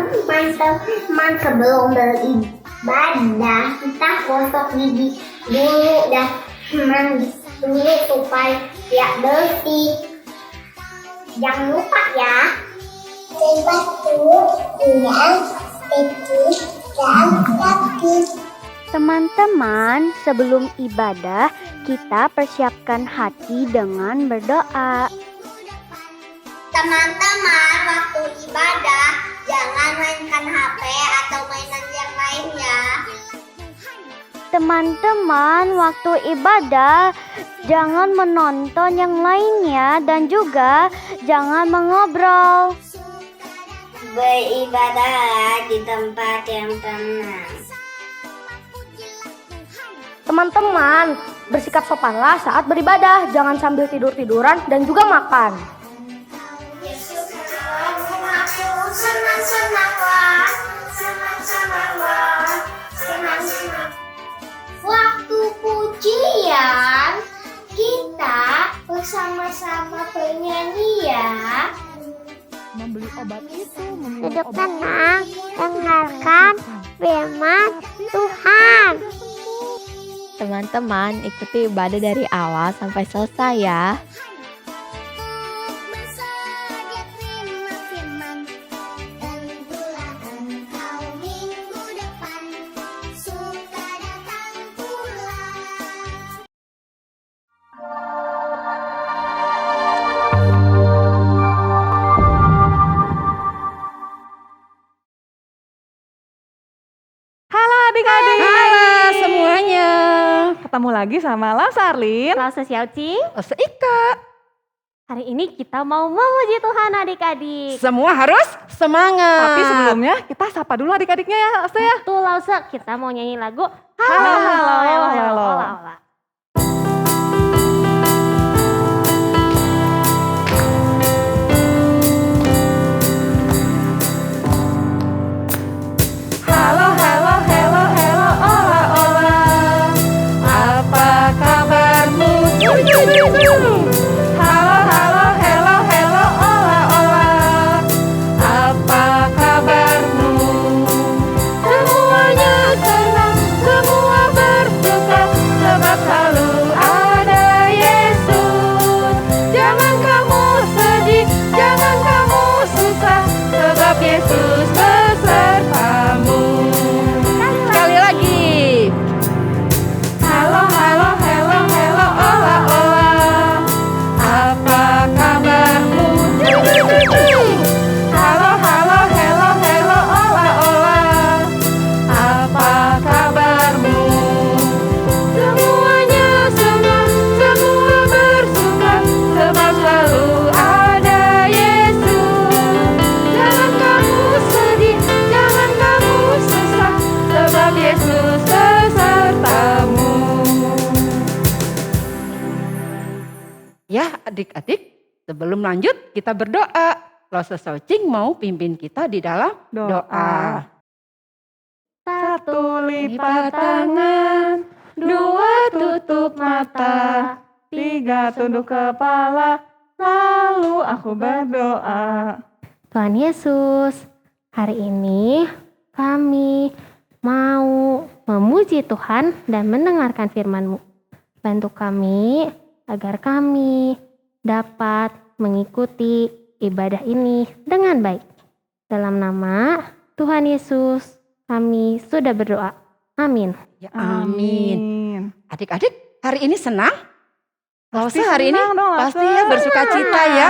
Teman-teman, sebelum beribadah kita gosok gigi dulu dan mandi dulu supaya bersih. Jangan lupa ya. Batu yang tikus dan kaki. Teman-teman, sebelum ibadah, kita persiapkan hati dengan berdoa. Teman-teman, waktu ibadah jangan mainkan HP atau mainan yang lainnya. Teman-teman, waktu ibadah jangan menonton yang lainnya dan juga jangan mengobrol. Beribadah di tempat yang tenang. Teman-teman, bersikap sopanlah saat beribadah, jangan sambil tidur-tiduran dan juga makan. Waktu pujian kita bersama-sama bernyanyi ya. Membeli obat itu, Duduk tenang, dengarkan firman Tuhan. Teman-teman, ikuti ibadah dari awal sampai selesai ya. adik-adik. Halo semuanya. Ketemu lagi sama Lasarlin, Lause Xiaoqing. Lause Ika. Hari ini kita mau memuji Tuhan adik-adik. Semua harus semangat. Tapi sebelumnya kita sapa dulu adik-adiknya ya, Lause ya. Tuh Lause, kita mau nyanyi lagu Halo, halo, halo. Ola, ola. Halo, halo, halo, halo, ola, ola. Apa kabarmu? Halo, halo, halo, halo, ola, ola. Apa kabarmu? Semuanya senang, semua bersuka, sebab selalu ada Yesus. Jangan kamu sedih, jangan kamu susah, sebab Yesus besertamu. Sekali lagi. Halo, halo, halo, halo, ola, ola. Apa kabarmu? Halo, halo, halo, halo, ola, ola. Apa kabarmu? Semuanya senang, semua bersuka, sebab selalu ada Yesus. Jangan kamu sedih, jangan kamu susah, sebab Yesus besertamu. Ya adik-adik, sebelum lanjut kita berdoa. Lause Xiaoqing mau pimpin kita di dalam doa. Satu lipat tangan, dua tutup mata, tiga tunduk kepala, lalu aku berdoa. Tuhan Yesus, hari ini kami mau memuji Tuhan dan mendengarkan firman-Mu. Bantu kami agar kami dapat mengikuti ibadah ini dengan baik. Dalam nama Tuhan Yesus, kami sudah berdoa. Amin. Ya, amin. Adik-adik, hari ini senang? Lause hari ini pasti ya bersuka cita ya.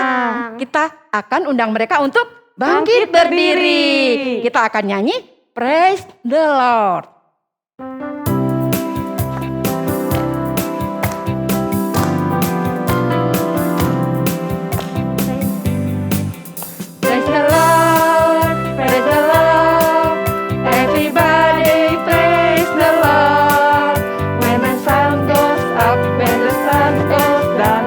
Kita akan undang mereka untuk bangkit berdiri. Kita akan nyanyi Praise the Lord. Praise the Lord, praise the Lord. Everybody praise the Lord. When the sun goes up, when the sun goes down,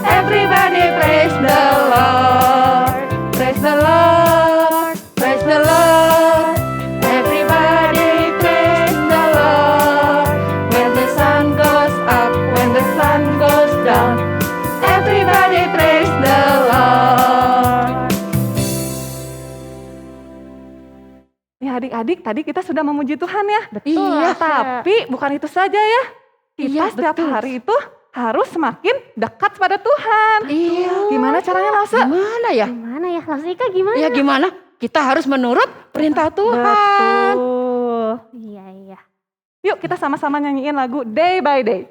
everybody praise the Lord. Praise the Lord, praise the Lord. Everybody praise Adik-adik, tadi kita sudah memuji Tuhan ya. Betul. Iya, Lausre. Tapi bukan itu saja ya. Kita Iya, setiap betul. hari itu harus semakin dekat pada Tuhan. Iya. Gimana caranya Lause? Gimana ya? Gimana ya, Lausre Ika gimana? Ya gimana? Kita harus menurut perintah Tuhan. Betul. Iya. Yuk kita sama-sama nyanyiin lagu Day by Day.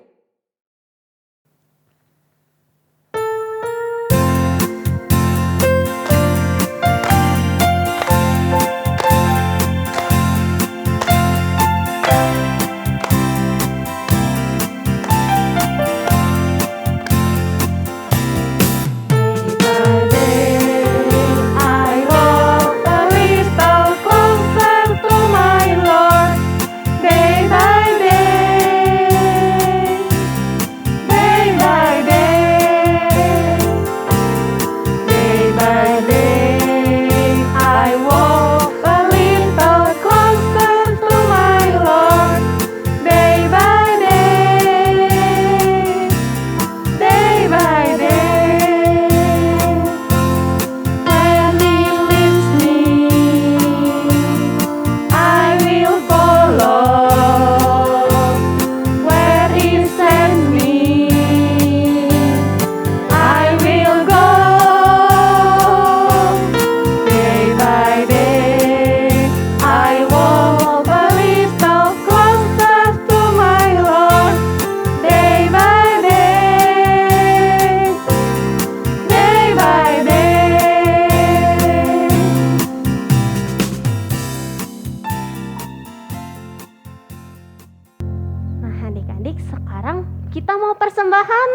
I walk a little closer to my Lord, day by day, day by day, day by day. I walk a little closer to my Lord, day by day, day by day. When He leads me, I will follow. Where He sends me, I will go. Day by day, I walk a little closer to my Lord. Day by day, day by day. Nah, adik-adik, sekarang kita mau persembahan.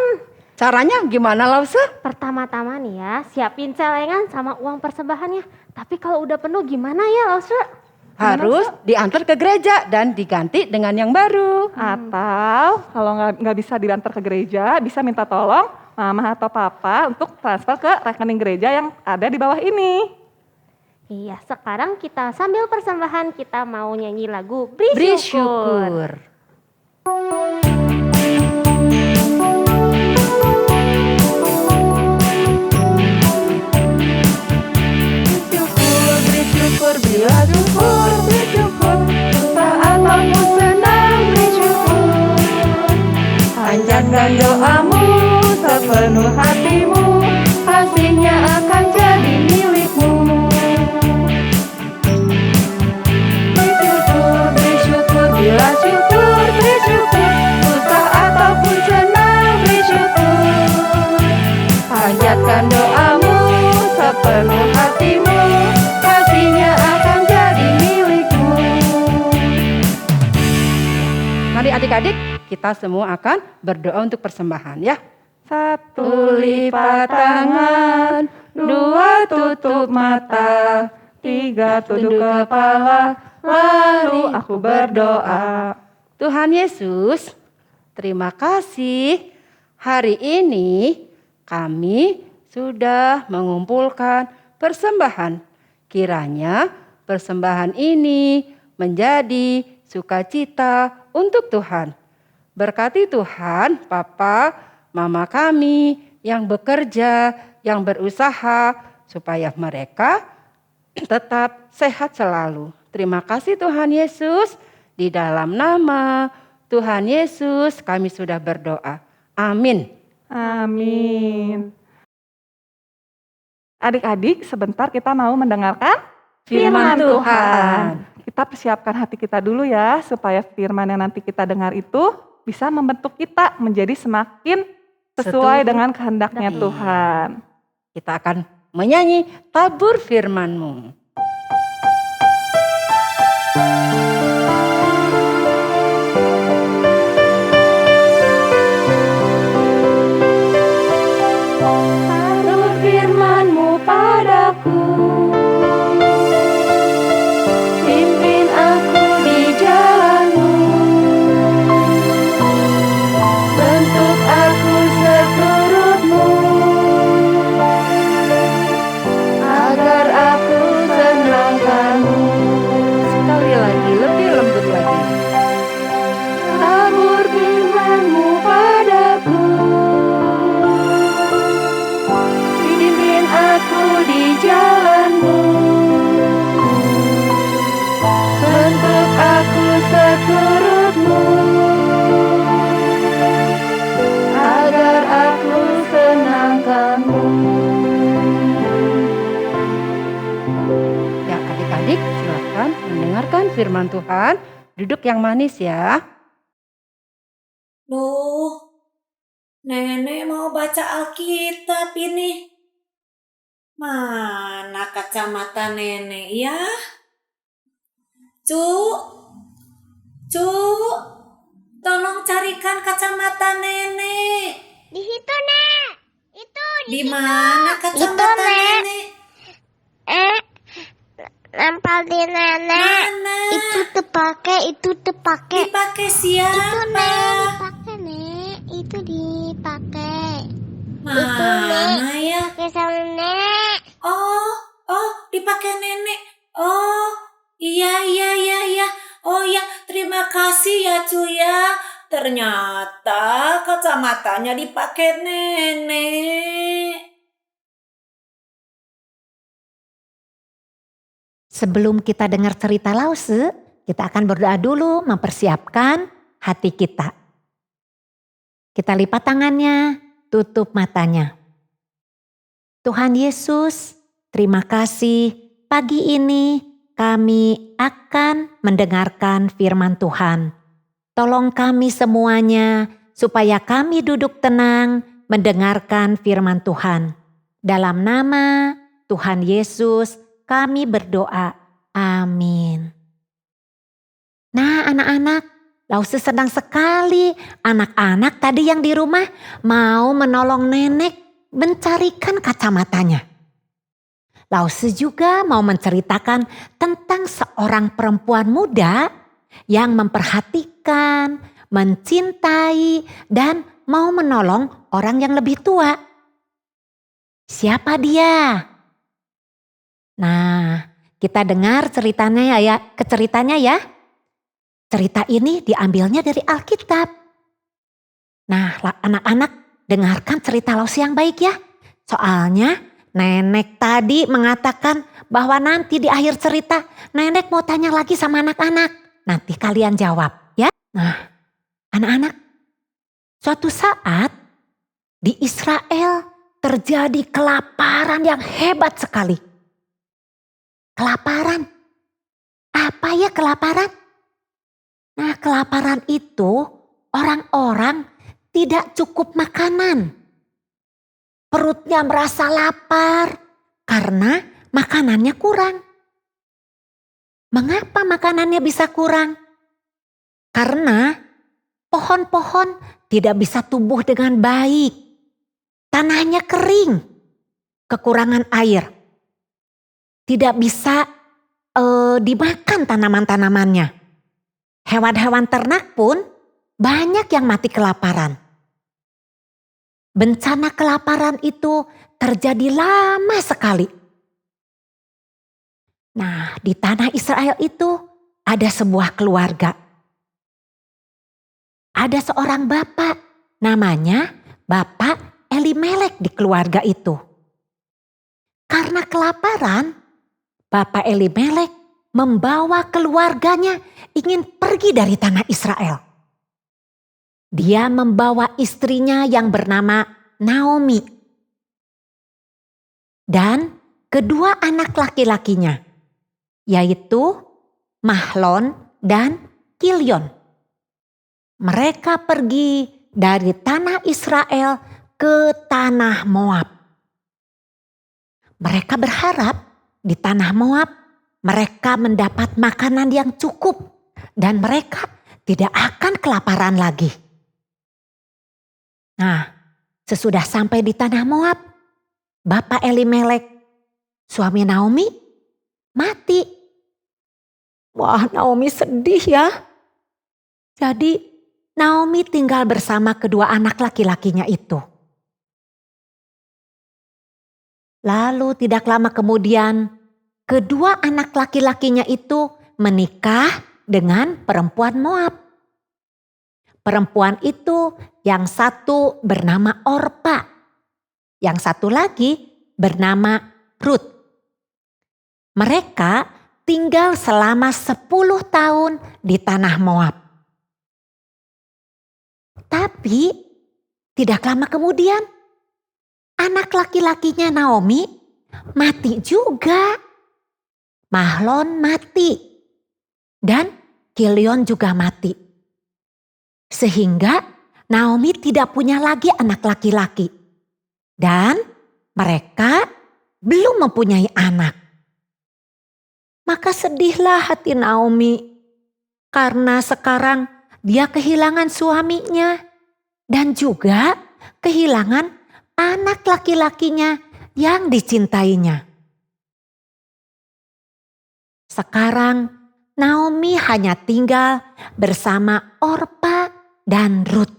Caranya gimana, Lause? Pertama-tama nih ya, siapin celengan sama uang persembahannya. Tapi kalau udah penuh gimana ya, Lausre? Harus diantar ke gereja dan diganti dengan yang baru. Atau kalau nggak bisa diantar ke gereja, bisa minta tolong mama atau papa untuk transfer ke rekening gereja yang ada di bawah ini. Iya, sekarang kita sambil persembahan kita mau nyanyi lagu Beri Beri Syukur. syukur. Beri syukur, bila syukur, beri syukur. Saat ataupun senang, beri syukur. Panjatkan doamu sepenuh hatimu, kasihnya akan jadi milikmu. Beri syukur, bila syukur, beri syukur. Susah ataupun senang, beri syukur. Panjatkan doamu sepenuh hatimu, kasihnya akan jadi milikmu. Mari adik-adik, kita semua akan berdoa untuk persembahan ya. Satu lipat tangan, dua tutup mata, tiga tunduk kepala, lalu aku berdoa. Tuhan Yesus, terima kasih. Hari ini kami sudah mengumpulkan persembahan. Kiranya persembahan ini menjadi sukacita untuk Tuhan. Berkati Tuhan, Papa, Mama kami yang bekerja, yang berusaha, supaya mereka tetap sehat selalu. Terima kasih Tuhan Yesus, di dalam nama Tuhan Yesus kami sudah berdoa. Amin. Amin. Adik-adik, sebentar kita mau mendengarkan Firman Tuhan. Kita persiapkan hati kita dulu ya, supaya firman yang nanti kita dengar itu bisa membentuk kita menjadi semakin sesuai Setuju. dengan kehendaknya Iya. Tuhan. Kita akan menyanyi tabur firman-Mu. Tabur firman-Mu padaku, pimpin aku di jalan-Mu, bentuk aku seturut-Mu, agar aku senangkan-Mu. Sekali lagi, lebih lembut lagi. Tabur firman-Mu padaku, pimpin aku di firman Tuhan. Duduk yang manis ya. Duh, Nenek mau baca Alkitab ini. Mana kacamata Nenek ya? Cuk, tolong carikan kacamata Nenek. Di situ, Nek. Itu Di mana kacamata Nek. Nenek? nempel di Nenek. Mana? Itu dipakai. Dipakai siapa? Dipakai, Nek. Itu dipakai. Mana ya? Pakai sama Nek. Oh, dipakai Nenek. Oh, iya. Oh ya, terima kasih ya cuy ya. Ternyata kacamatanya dipakai Nenek. Sebelum kita dengar cerita Lause, kita akan berdoa dulu mempersiapkan hati kita. Kita lipat tangannya, tutup matanya. Tuhan Yesus, terima kasih pagi ini kami akan mendengarkan firman Tuhan. Tolong kami semuanya supaya kami duduk tenang mendengarkan firman Tuhan. Dalam nama Tuhan Yesus kami berdoa. Amin. Nah anak-anak, Lause senang sekali anak-anak tadi yang di rumah mau menolong nenek mencarikan kacamatanya. Lause juga mau menceritakan tentang seorang perempuan muda yang memperhatikan, mencintai, dan mau menolong orang yang lebih tua. Siapa dia? Nah, kita dengar ceritanya ya. Cerita ini diambilnya dari Alkitab. Nah, anak-anak dengarkan cerita Lause yang baik ya. Soalnya nenek tadi mengatakan bahwa nanti di akhir cerita nenek mau tanya lagi sama anak-anak. Nanti kalian jawab ya. Nah anak-anak, suatu saat di Israel terjadi kelaparan yang hebat sekali. Kelaparan? Apa ya kelaparan? Nah kelaparan itu orang-orang tidak cukup makanan. Perutnya merasa lapar karena makanannya kurang. Mengapa makanannya bisa kurang? Karena pohon-pohon tidak bisa tumbuh dengan baik. Tanahnya kering, kekurangan air. Tidak bisa dimakan tanaman-tanamannya. Hewan-hewan ternak pun banyak yang mati kelaparan. Bencana kelaparan itu terjadi lama sekali. Nah, di tanah Israel itu ada sebuah keluarga. Ada seorang bapak, namanya Bapak Elimelek di keluarga itu. Karena kelaparan, Bapak Elimelek membawa keluarganya ingin pergi dari tanah Israel. Dia membawa istrinya yang bernama Naomi. Dan kedua anak laki-lakinya, yaitu Mahlon dan Kilion. Mereka pergi dari tanah Israel ke tanah Moab. Mereka berharap di tanah Moab mereka mendapat makanan yang cukup dan mereka tidak akan kelaparan lagi. Nah, sesudah sampai di tanah Moab, Bapak Elimelek, suami Naomi, mati. Wah, Naomi sedih ya. Jadi Naomi tinggal bersama kedua anak laki-lakinya itu. Lalu tidak lama kemudian, kedua anak laki-lakinya itu menikah dengan perempuan Moab. Perempuan itu yang satu bernama Orpa, yang satu lagi bernama Rut. Mereka tinggal selama 10 tahun di tanah Moab. Tapi tidak lama kemudian anak laki-lakinya Naomi mati juga. Mahlon mati. dan Kilion juga mati. Sehingga Naomi tidak punya lagi anak laki-laki. Dan mereka belum mempunyai anak. Maka sedihlah hati Naomi karena sekarang dia kehilangan suaminya dan juga kehilangan anak laki-lakinya yang dicintainya. Sekarang Naomi hanya tinggal bersama Orpa dan Rut.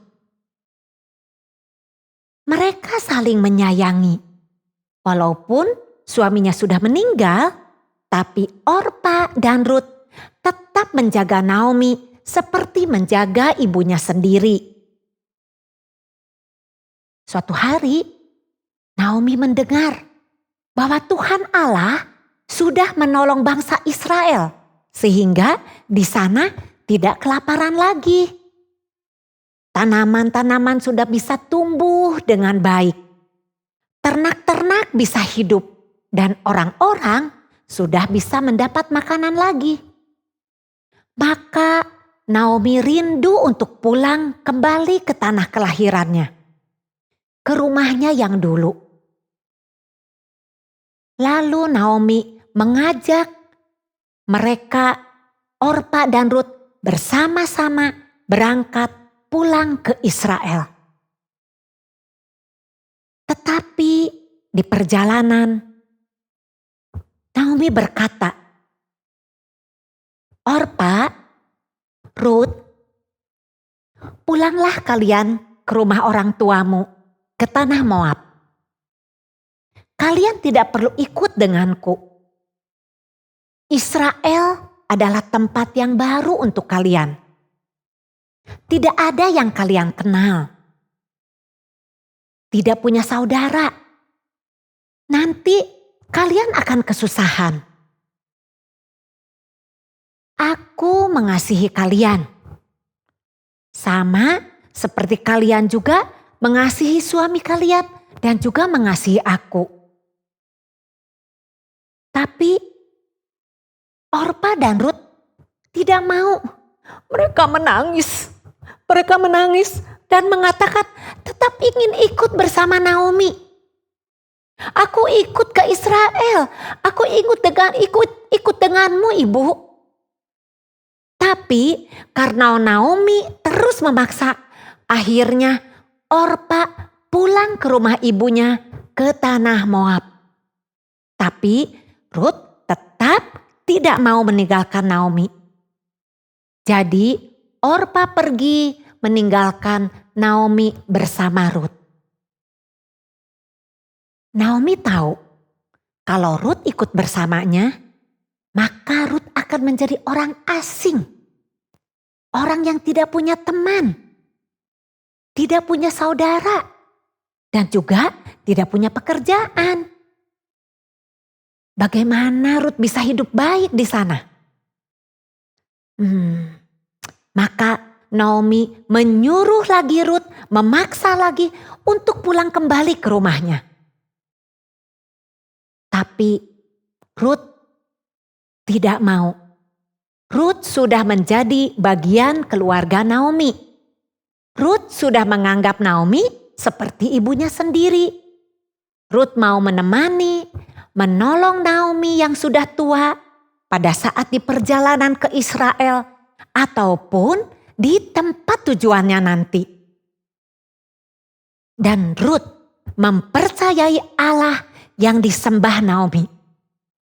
Mereka saling menyayangi. Walaupun suaminya sudah meninggal, tapi Orpa dan Rut tetap menjaga Naomi seperti menjaga ibunya sendiri. Suatu hari, Naomi mendengar bahwa Tuhan Allah sudah menolong bangsa Israel sehingga di sana tidak kelaparan lagi. Tanaman-tanaman sudah bisa tumbuh dengan baik. Ternak-ternak bisa hidup dan orang-orang sudah bisa mendapat makanan lagi. Maka Naomi rindu untuk pulang kembali ke tanah kelahirannya, ke rumahnya yang dulu. Lalu Naomi mengajak mereka, Orpa dan Rut, bersama-sama berangkat pulang ke Israel. Tetapi di perjalanan, Naomi berkata, Orpa, Rut, pulanglah kalian ke rumah orang tuamu, ke tanah Moab. Kalian tidak perlu ikut denganku. Israel adalah tempat yang baru untuk kalian. Tidak ada yang kalian kenal. Tidak punya saudara. Nanti kalian akan kesusahan. Aku mengasihi kalian. Sama seperti kalian juga mengasihi suami kalian dan juga mengasihi aku. Tapi Orpa dan Rut tidak mau. Mereka menangis. Mereka menangis dan mengatakan tetap ingin ikut bersama Naomi. Aku ikut ke Israel. Aku ikut denganmu, Ibu. Tapi karena Naomi terus memaksa, akhirnya Orpa pulang ke rumah ibunya ke tanah Moab. Tapi Rut tetap tidak mau meninggalkan Naomi. Jadi Orpa pergi meninggalkan Naomi bersama Rut. Naomi tahu kalau Rut ikut bersamanya, maka Rut akan menjadi orang asing. Orang yang tidak punya teman, tidak punya saudara, dan juga tidak punya pekerjaan. Bagaimana Rut bisa hidup baik di sana? Maka Naomi menyuruh lagi Rut, memaksa lagi untuk pulang kembali ke rumahnya. Tapi Rut tidak mau. Rut sudah menjadi bagian keluarga Naomi. Rut sudah menganggap Naomi seperti ibunya sendiri. Rut mau menemani, menolong Naomi yang sudah tua pada saat di perjalanan ke Israel ataupun di tempat tujuannya nanti. Dan Rut mempercayai Allah yang disembah Naomi.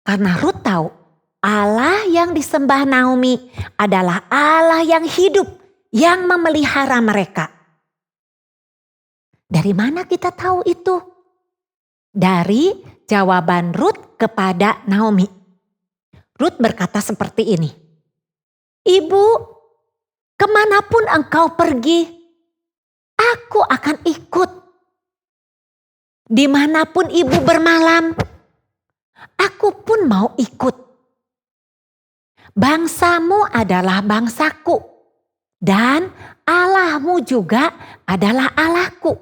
Karena Rut tahu Allah yang disembah Naomi adalah Allah yang hidup, yang memelihara mereka. Dari mana kita tahu itu? Dari jawaban Rut kepada Naomi. Rut berkata seperti ini. Ibu, kemanapun engkau pergi, aku akan ikut. Dimanapun ibu bermalam, aku pun mau ikut. Bangsamu adalah bangsaku, dan Allahmu juga adalah Allahku.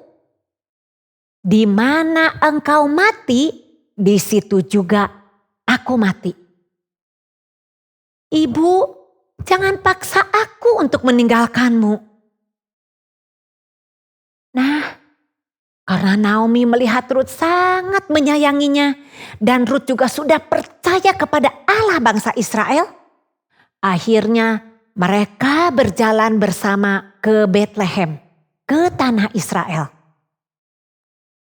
Di mana engkau mati, di situ juga aku mati. Ibu, Jangan paksa aku untuk meninggalkanmu. Nah, karena Naomi melihat Rut sangat menyayanginya dan Rut juga sudah percaya kepada Allah bangsa Israel, akhirnya mereka berjalan bersama ke Bethlehem, ke tanah Israel.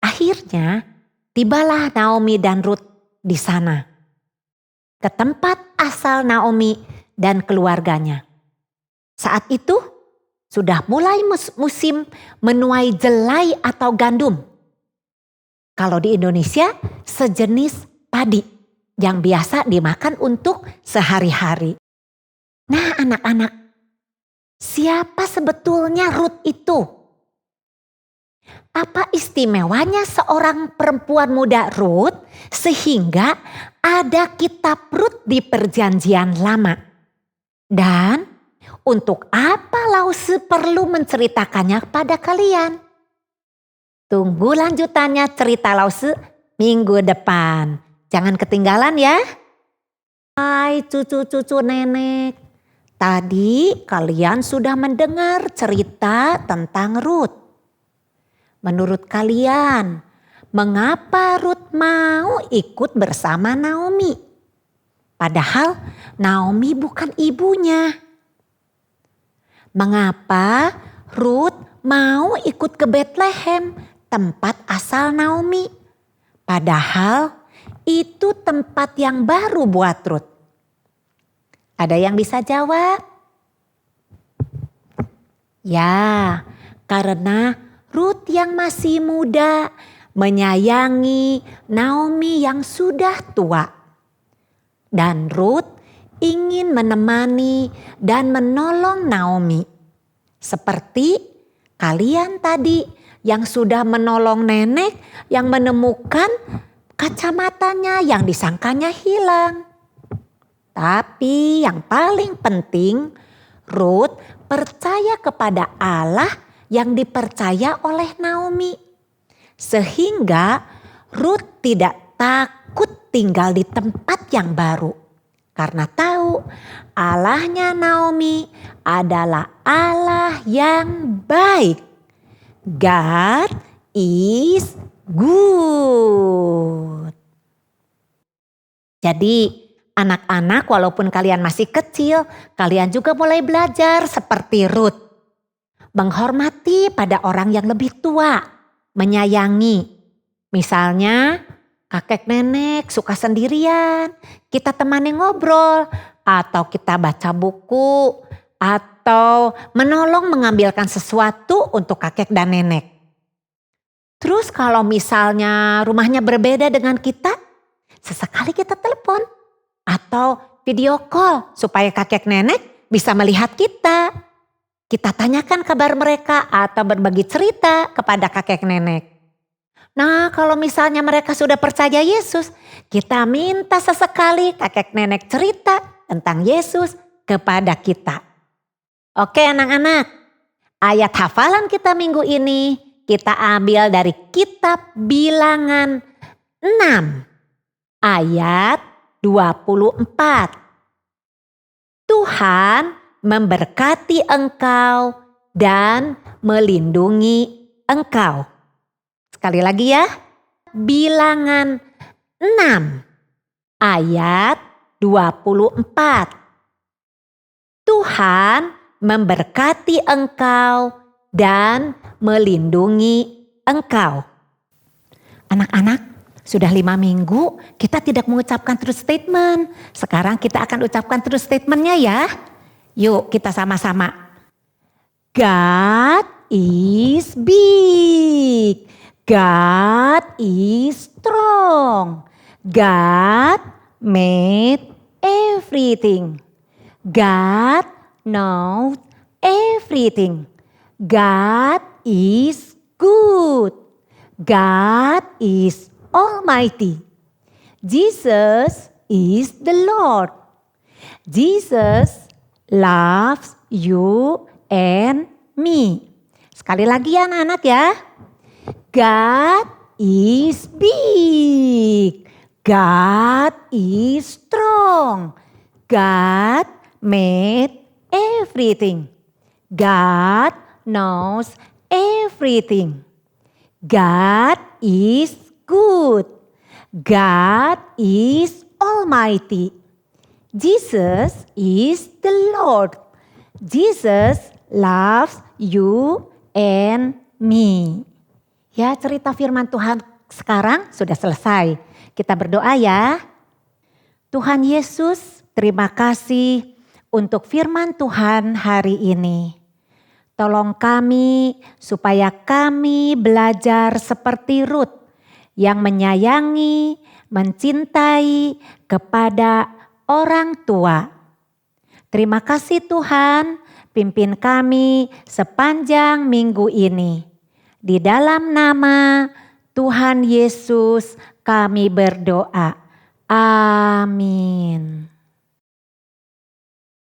Akhirnya tibalah Naomi dan Rut di sana, ke tempat asal Naomi dan keluarganya. Saat itu sudah mulai musim menuai jelai atau gandum. Kalau di Indonesia sejenis padi yang biasa dimakan untuk sehari-hari. Nah anak-anak, siapa sebetulnya Rut itu? Apa istimewanya seorang perempuan muda Rut sehingga ada kitab Rut di Perjanjian Lama? Dan untuk apa Lause perlu menceritakannya kepada kalian? Tunggu lanjutannya cerita Lause minggu depan. Jangan ketinggalan ya. Hai cucu-cucu nenek. Tadi kalian sudah mendengar cerita tentang Rut. Menurut kalian, mengapa Rut mau ikut bersama Naomi? Padahal Naomi bukan ibunya. Mengapa Rut mau ikut ke Bethlehem, tempat asal Naomi? Padahal itu tempat yang baru buat Rut. Ada yang bisa jawab? Ya, karena Rut yang masih muda menyayangi Naomi yang sudah tua. Dan Rut ingin menemani dan menolong Naomi. Seperti kalian tadi yang sudah menolong nenek yang menemukan kacamatanya yang disangkanya hilang. Tapi yang paling penting, Rut percaya kepada Allah yang dipercaya oleh Naomi. Sehingga Rut tidak takut tinggal di tempat yang baru. Karena tahu Allahnya Naomi adalah Allah yang baik. God is good. Jadi anak-anak walaupun kalian masih kecil, kalian juga mulai belajar seperti Rut. Menghormati pada orang yang lebih tua, menyayangi. Misalnya kakek nenek suka sendirian, kita temani ngobrol, atau kita baca buku, atau menolong mengambilkan sesuatu untuk kakek dan nenek. Terus kalau misalnya rumahnya berbeda dengan kita, sesekali kita telepon atau video call supaya kakek nenek bisa melihat kita. Kita tanyakan kabar mereka atau berbagi cerita kepada kakek nenek. Nah kalau misalnya mereka sudah percaya Yesus, kita minta sesekali kakek nenek cerita tentang Yesus kepada kita. Oke anak-anak, ayat hafalan kita minggu ini kita ambil dari kitab Bilangan 6 ayat 24. Tuhan memberkati engkau dan melindungi engkau. Sekali lagi ya, Bilangan 6 ayat 24. Tuhan memberkati engkau dan melindungi engkau. Anak-anak, sudah 5 minggu kita tidak mengucapkan true statement. Sekarang kita akan ucapkan true statementnya ya. Yuk kita sama-sama. God is big. God is strong. God made everything. God knows everything. God is good. God is almighty. Jesus is the Lord. Jesus loves you and me. Sekali lagi ya anak-anak ya. God is big. God is strong. God made everything. God knows everything. God is good. God is almighty. Jesus is the Lord. Jesus loves you and me. Ya, cerita firman Tuhan sekarang sudah selesai. Kita berdoa ya. Tuhan Yesus, terima kasih untuk firman Tuhan hari ini. Tolong kami supaya kami belajar seperti Rut yang menyayangi, mencintai kepada orang tua. Terima kasih Tuhan, pimpin kami sepanjang minggu ini. Di dalam nama Tuhan Yesus kami berdoa. Amin.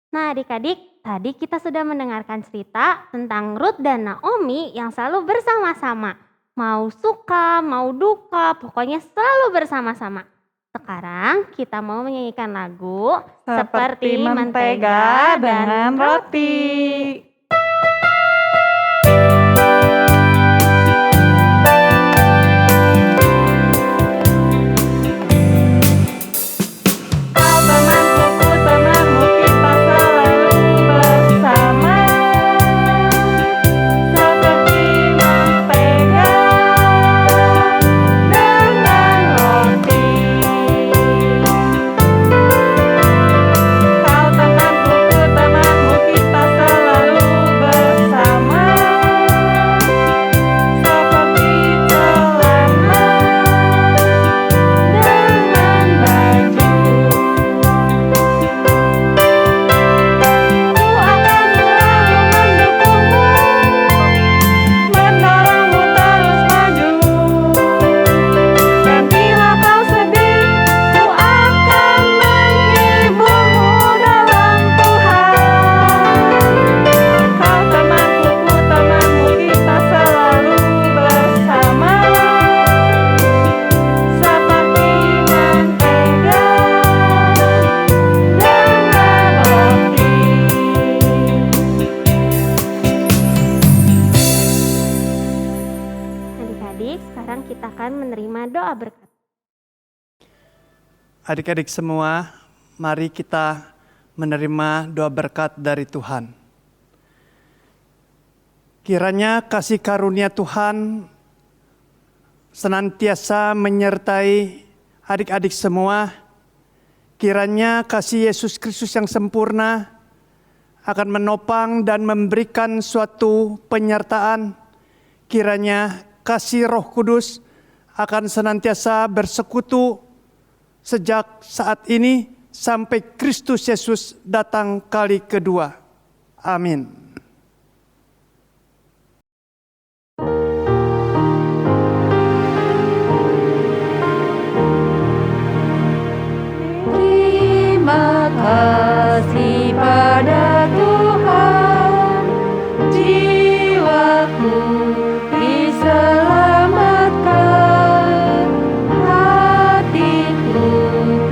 Nah adik-adik, tadi kita sudah mendengarkan cerita tentang Ruth dan Naomi yang selalu bersama-sama. Mau suka, mau duka, pokoknya selalu bersama-sama. Sekarang kita mau menyanyikan lagu Seperti mentega dengan roti. Kau temanku, ku temanmu, kita selalu bersama. Seperti mentega dengan roti. Kau temanku, ku temanmu, kita selalu bersama. Seperti celana dengan baju. Ku akan selalu mendukungmu, mendorongmu terus maju. Dan bila kau sedih, ku akan menghiburmu dalam Tuhan. Kau temanku, ku temanmu, kita selalu bersama. Seperti mentega dengan roti. Adik-adik, sekarang kita akan menerima doa berkat. Adik-adik semua, mari kita menerima doa berkat dari Tuhan. Kiranya kasih karunia Tuhan senantiasa menyertai adik-adik semua. Kiranya kasih Yesus Kristus yang sempurna akan menopang dan memberikan suatu penyertaan. Kiranya kasih Roh Kudus akan senantiasa bersekutu sejak saat ini sampai Kristus Yesus datang kali kedua. Amin. Terima kasih pada Tuhan, jiwaku diselamatkan, hatiku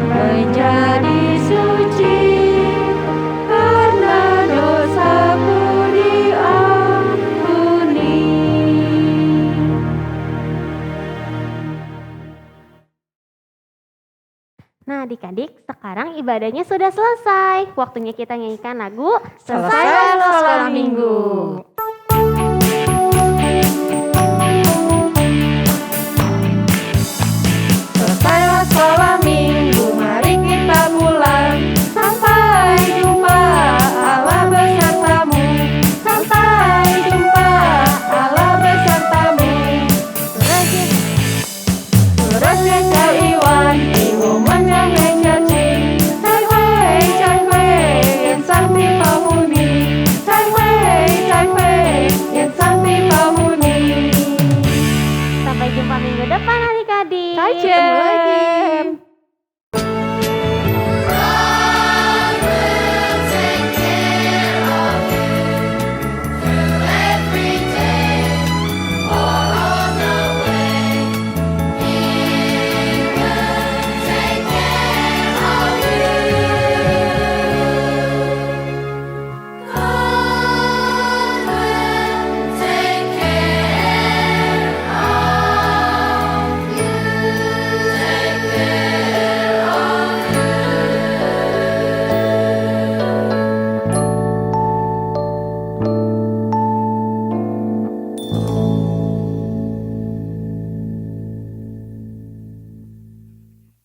menjadi suci, karena dosaku diampuni. Nah adik-adik, sekarang ibadahnya sudah selesai. Waktunya kita nyanyikan lagu Selesai sekolah minggu.